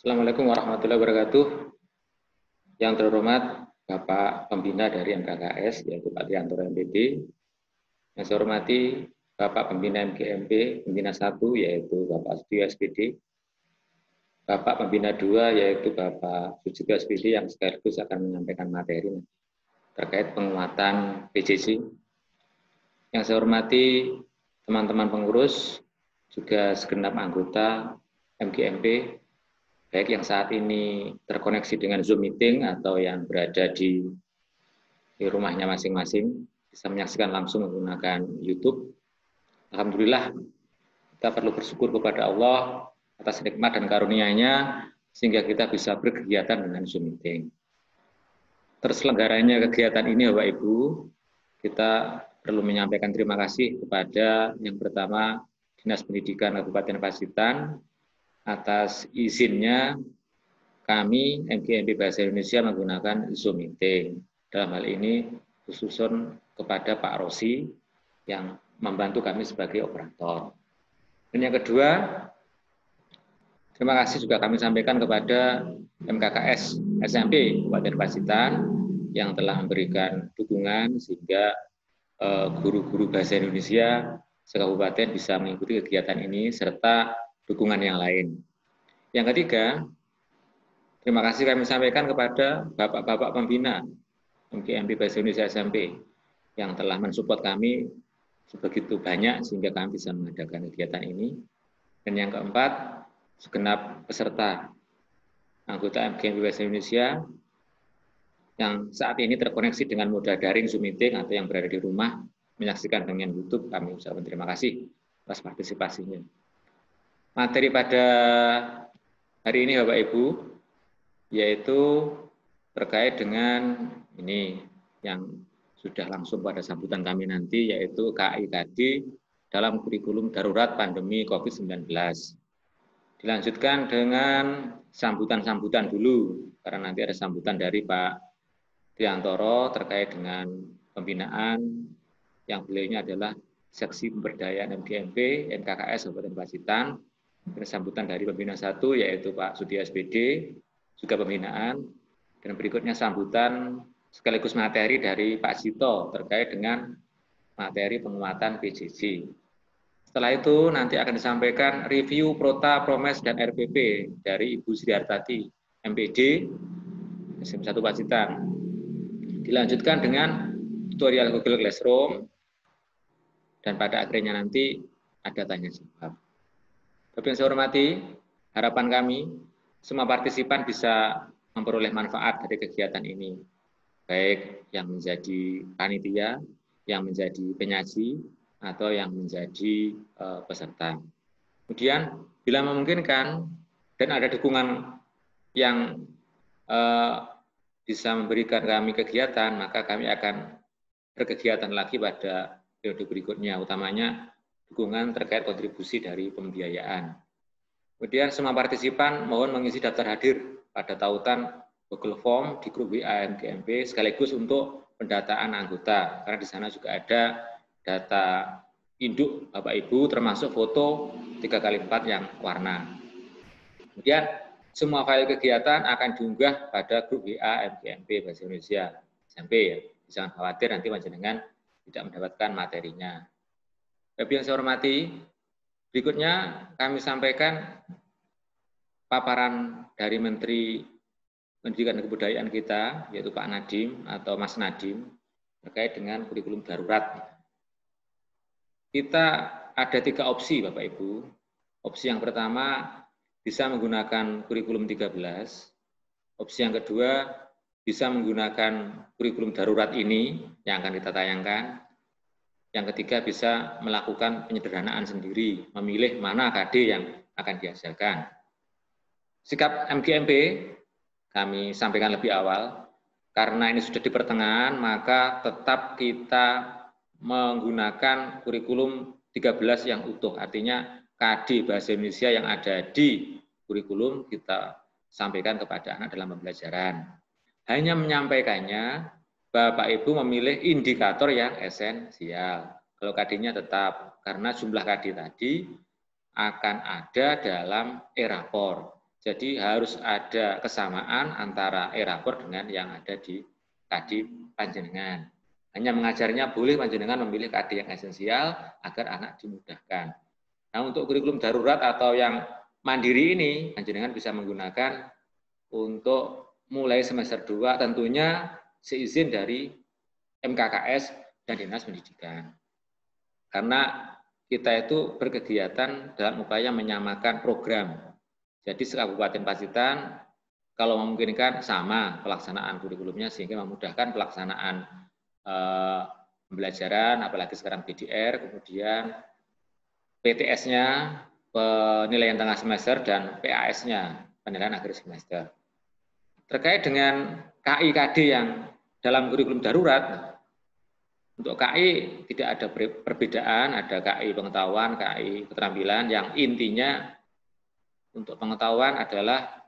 Assalamualaikum warahmatullahi wabarakatuh. Yang terhormat Bapak Pembina dari MKKS, yaitu Pak Triantoro MPD. Yang saya hormati Bapak Pembina MGMP, Pembina 1, yaitu Bapak Sutio SPD. Bapak Pembina 2, yaitu Bapak Sujito SPD, yang sekaligus akan menyampaikan materi terkait penguatan PJJ. Yang saya hormati teman-teman pengurus, juga segenap anggota MGMP, baik yang saat ini terkoneksi dengan Zoom meeting atau yang berada di rumahnya masing-masing, bisa menyaksikan langsung menggunakan YouTube. Alhamdulillah, kita perlu bersyukur kepada Allah atas nikmat dan karunia-Nya sehingga kita bisa berkegiatan dengan Zoom meeting. Terselenggaranya kegiatan ini, Bapak Ibu, kita perlu menyampaikan terima kasih kepada yang pertama Dinas Pendidikan Kabupaten Pacitan atas izinnya kami MGMP Bahasa Indonesia menggunakan Zoom meeting. Dalam hal ini khususon kepada Pak Rosi yang membantu kami sebagai operator. Dan yang kedua, terima kasih juga kami sampaikan kepada MKKS SMP Kabupaten Pacitan yang telah memberikan dukungan sehingga guru-guru Bahasa Indonesia sekabupaten bisa mengikuti kegiatan ini serta dukungan yang lain. Yang ketiga, terima kasih kami sampaikan kepada Bapak-Bapak Pembina MGMP Bahasa Indonesia SMP yang telah mensupport kami sebegitu banyak sehingga kami bisa mengadakan kegiatan ini. Dan yang keempat, segenap peserta anggota MGMP Bahasa Indonesia yang saat ini terkoneksi dengan moda daring Zoom meeting atau yang berada di rumah menyaksikan dengan YouTube, kami ucapkan terima kasih atas partisipasinya. Materi pada hari ini Bapak Ibu, yaitu terkait dengan ini yang sudah langsung pada sambutan kami nanti, yaitu KIKD dalam kurikulum darurat pandemi COVID-19. Dilanjutkan dengan sambutan-sambutan dulu, karena nanti ada sambutan dari Pak Triantoro terkait dengan pembinaan yang beliaunya adalah Seksi Pemberdayaan MGMP MKKS Kabupaten Pacitan. Dan sambutan dari Pembina 1 yaitu Pak Sutio SPD, juga pembinaan. Dan berikutnya sambutan sekaligus materi dari Pak Sito terkait dengan materi penguatan PJJ. Setelah itu nanti akan disampaikan review Prota, Promes, dan RPP dari Ibu Sri Hartati, MPD, SM1 Pacitan. Dilanjutkan dengan tutorial Google Classroom, dan pada akhirnya nanti ada tanya jawab. Bapak yang saya hormati, harapan kami semua partisipan bisa memperoleh manfaat dari kegiatan ini, baik yang menjadi panitia, yang menjadi penyaji, atau yang menjadi peserta. Kemudian bila memungkinkan dan ada dukungan yang bisa memberikan kami kegiatan, maka kami akan berkegiatan lagi pada periode berikutnya, utamanya dukungan terkait kontribusi dari pembiayaan. Kemudian semua partisipan mohon mengisi daftar hadir pada tautan Google Form di grup WA MGMP sekaligus untuk pendataan anggota, karena di sana juga ada data induk Bapak Ibu termasuk foto 3x4 yang warna. Kemudian semua file kegiatan akan diunggah pada grup WA MGMP Bahasa Indonesia SMP ya. Jangan khawatir nanti panjenengan tidak mendapatkan materinya. Bapak yang saya hormati, berikutnya kami sampaikan paparan dari Menteri Pendidikan dan Kebudayaan kita, yaitu Pak Nadiem atau Mas Nadiem, terkait dengan kurikulum darurat. Kita ada 3 opsi Bapak Ibu. Opsi yang pertama bisa menggunakan kurikulum 13. Opsi yang kedua bisa menggunakan kurikulum darurat ini yang akan kita tayangkan. Yang ketiga bisa melakukan penyederhanaan sendiri, memilih mana KD yang akan dihasilkan. Sikap MGMP kami sampaikan lebih awal, karena ini sudah di pertengahan, maka tetap kita menggunakan kurikulum 13 yang utuh, artinya KD Bahasa Indonesia yang ada di kurikulum kita sampaikan kepada anak dalam pembelajaran. Hanya menyampaikannya, Bapak Ibu memilih indikator yang esensial. Kalau KD-nya tetap, karena jumlah KD tadi akan ada dalam e-rapor. Jadi harus ada kesamaan antara e-rapor dengan yang ada di KD panjenengan. Hanya mengajarnya boleh panjenengan memilih KD yang esensial agar anak dimudahkan. Nah, untuk kurikulum darurat atau yang mandiri ini, panjenengan bisa menggunakan untuk mulai semester 2 tentunya seizin dari MKKS dan Dinas Pendidikan. Karena kita itu berkegiatan dalam upaya menyamakan program. Jadi se-Kabupaten Pacitan kalau memungkinkan sama pelaksanaan kurikulumnya sehingga memudahkan pelaksanaan pembelajaran, apalagi sekarang BDR, kemudian PTS-nya, penilaian tengah semester, dan PAS-nya, penilaian akhir semester. Terkait dengan KI-KD yang dalam kurikulum darurat, untuk KI tidak ada perbedaan, ada KI pengetahuan, KI keterampilan, yang intinya untuk pengetahuan adalah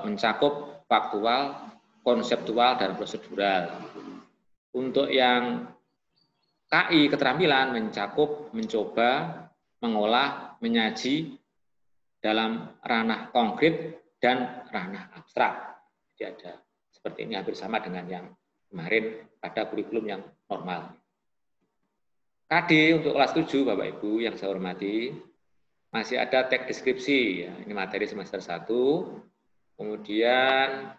mencakup faktual, konseptual, dan prosedural. Untuk yang KI keterampilan mencakup, mencoba, mengolah, menyaji dalam ranah konkret dan ranah abstrak. Jadi ada seperti ini hampir sama dengan yang kemarin pada kurikulum yang normal. KD untuk kelas 7, Bapak Ibu yang saya hormati, masih ada teks deskripsi, ya. Ini materi semester 1. Kemudian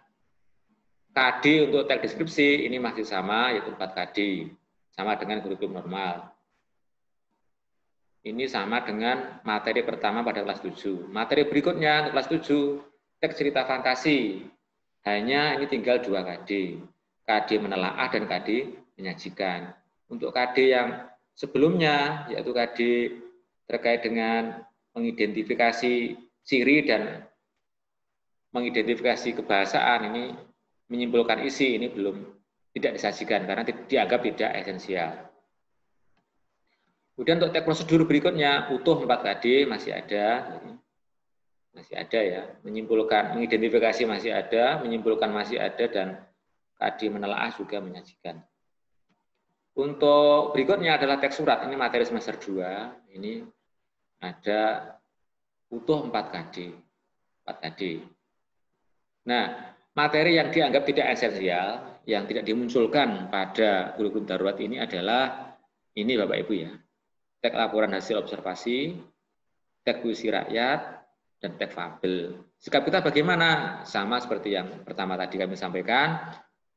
KD untuk teks deskripsi ini masih sama, yaitu 4 KD, sama dengan kurikulum normal. Ini sama dengan materi pertama pada kelas 7. Materi berikutnya untuk kelas 7, teks cerita fantasi. Hanya ini tinggal 2 KD. KD menelaah dan KD menyajikan. Untuk KD yang sebelumnya, yaitu KD terkait dengan mengidentifikasi ciri dan mengidentifikasi kebahasaan, ini menyimpulkan isi, ini belum tidak disajikan karena dianggap tidak esensial. Kemudian untuk teks prosedur berikutnya, utuh 4 KD masih ada ya, menyimpulkan, mengidentifikasi masih ada, menyimpulkan masih ada, dan KD menelaah juga menyajikan. Untuk berikutnya adalah teks surat, ini materi semester 2, ini ada utuh 4 KD. Nah, materi yang dianggap tidak esensial, yang tidak dimunculkan pada kurikulum darurat ini adalah ini Bapak Ibu ya, teks laporan hasil observasi, teks puisi rakyat, dan teks fabel. Sikap kita bagaimana? Sama seperti yang pertama tadi kami sampaikan,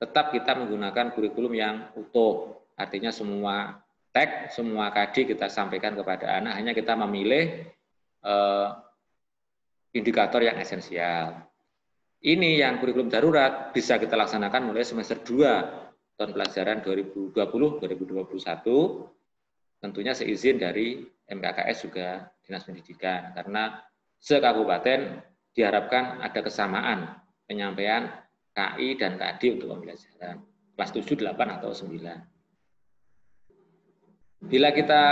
tetap kita menggunakan kurikulum yang utuh. Artinya semua teks, semua KD kita sampaikan kepada anak, hanya kita memilih indikator yang esensial. Ini yang kurikulum darurat bisa kita laksanakan mulai semester 2 tahun pelajaran 2020-2021, tentunya seizin dari MKKS juga Dinas Pendidikan, karena se-Kabupaten diharapkan ada kesamaan penyampaian KI dan KD untuk pembelajaran kelas 7, 8, atau 9. Bila kita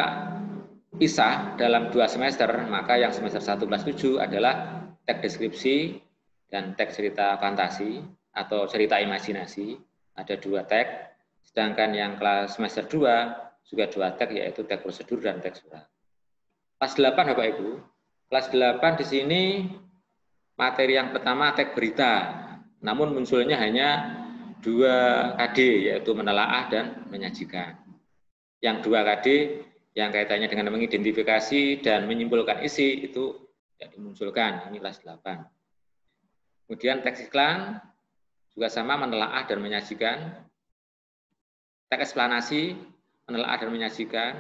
pisah dalam 2 semester, maka yang semester 1 kelas 7 adalah teks deskripsi dan teks cerita fantasi atau cerita imajinasi, ada 2 teks, sedangkan yang kelas semester 2 juga 2 teks, yaitu teks prosedur dan teks surat. Kelas 8 Bapak Ibu, kelas 8 di sini materi yang pertama teks berita, namun munculnya hanya 2 KD, yaitu menelaah dan menyajikan. Yang 2 KD yang kaitannya dengan mengidentifikasi dan menyimpulkan isi itu tidak dimunculkan, ini kelas 8. Kemudian teks iklan juga sama, menelaah dan menyajikan. Teks eksplanasi, menelaah dan menyajikan.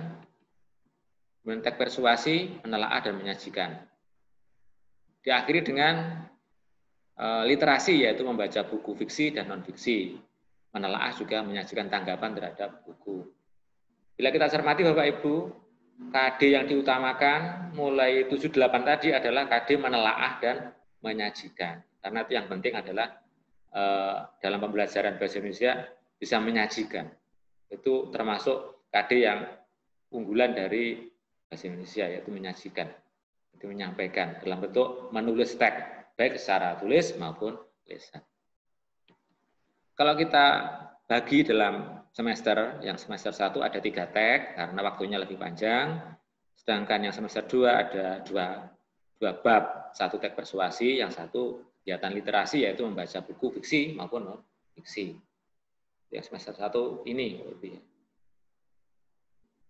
Kemudian teks persuasi, menelaah dan menyajikan. Diakhiri dengan literasi, yaitu membaca buku fiksi dan non-fiksi. Menelaah juga menyajikan tanggapan terhadap buku. Bila kita cermati Bapak Ibu, KD yang diutamakan mulai 7-8 tadi adalah KD menelaah dan menyajikan. Karena itu yang penting adalah dalam pembelajaran bahasa Indonesia bisa menyajikan. Itu termasuk KD yang unggulan dari bahasa Indonesia, yaitu menyajikan. Itu menyampaikan dalam bentuk menulis teks, baik secara tulis maupun lisan. Kalau kita bagi dalam semester, yang semester 1 ada 3 teks karena waktunya lebih panjang, sedangkan yang semester 2 ada 2 2 bab, 1 teks persuasi, yang 1 kegiatan literasi, yaitu membaca buku fiksi maupun non fiksi. Yang semester 1 ini.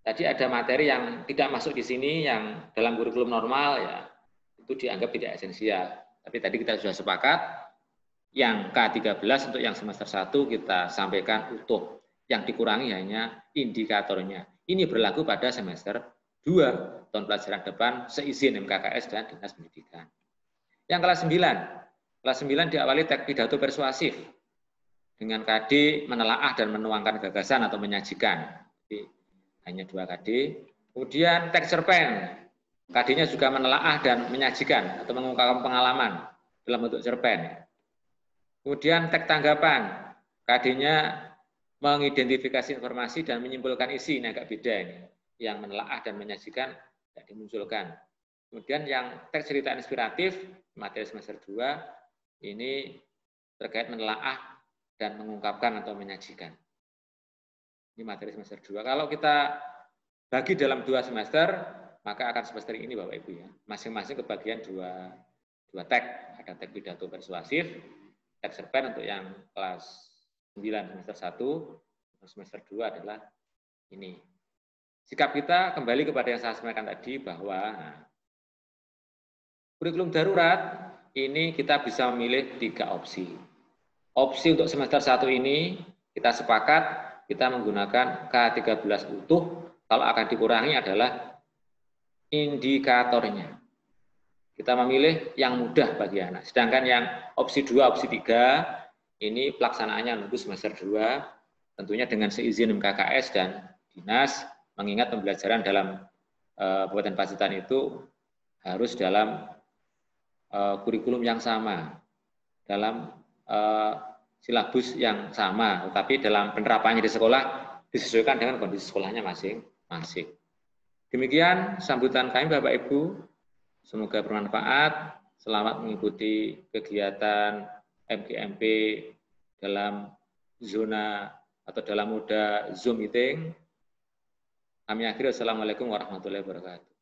Tadi ada materi yang tidak masuk di sini, yang dalam kurikulum normal ya itu dianggap tidak esensial. Tapi tadi kita sudah sepakat, yang K13 untuk yang semester 1 kita sampaikan utuh. Yang dikurangi hanya indikatornya. Ini berlaku pada semester 2 tahun pelajaran depan seizin MKKS dan Dinas Pendidikan. Yang kelas 9. Kelas 9 diawali teks pidato persuasif dengan KD menelaah dan menuangkan gagasan atau menyajikan. Jadi, hanya 2 KD. Kemudian teks cerpen. KD-nya juga menelaah dan menyajikan atau mengungkapkan pengalaman dalam bentuk cerpen. Kemudian teks tanggapan. KD-nya mengidentifikasi informasi dan menyimpulkan isi. Ini agak beda ini. Yang menelaah dan menyajikan tidak dimunculkan. Kemudian yang teks cerita inspiratif, materi semester 2, ini terkait menelaah dan mengungkapkan atau menyajikan. Ini materi semester 2. Kalau kita bagi dalam 2 semester, maka akan semester ini Bapak Ibu ya. Masing-masing kebagian 2 teks. Ada teks pidato persuasif, teks cerpen untuk yang kelas 9 semester 1, semester 2 adalah ini. Sikap kita kembali kepada yang saya sampaikan tadi bahwa kurikulum darurat ini kita bisa memilih 3 opsi. Opsi untuk semester 1 ini kita sepakat kita menggunakan K13 utuh, kalau akan dikurangi adalah indikatornya. Kita memilih yang mudah bagi anak. Sedangkan yang opsi 2, opsi 3 ini pelaksanaannya menunggu semester 2, tentunya dengan seizin MKKS dan Dinas, mengingat pembelajaran dalam Kabupaten Pacitan itu harus dalam kurikulum yang sama, dalam silabus yang sama, tetapi dalam penerapannya di sekolah disesuaikan dengan kondisi sekolahnya masing-masing. Demikian sambutan kami Bapak Ibu, semoga bermanfaat. Selamat mengikuti kegiatan MGMP dalam zona atau dalam moda Zoom meeting. Kami akhiri, wassalamualaikum warahmatullahi wabarakatuh.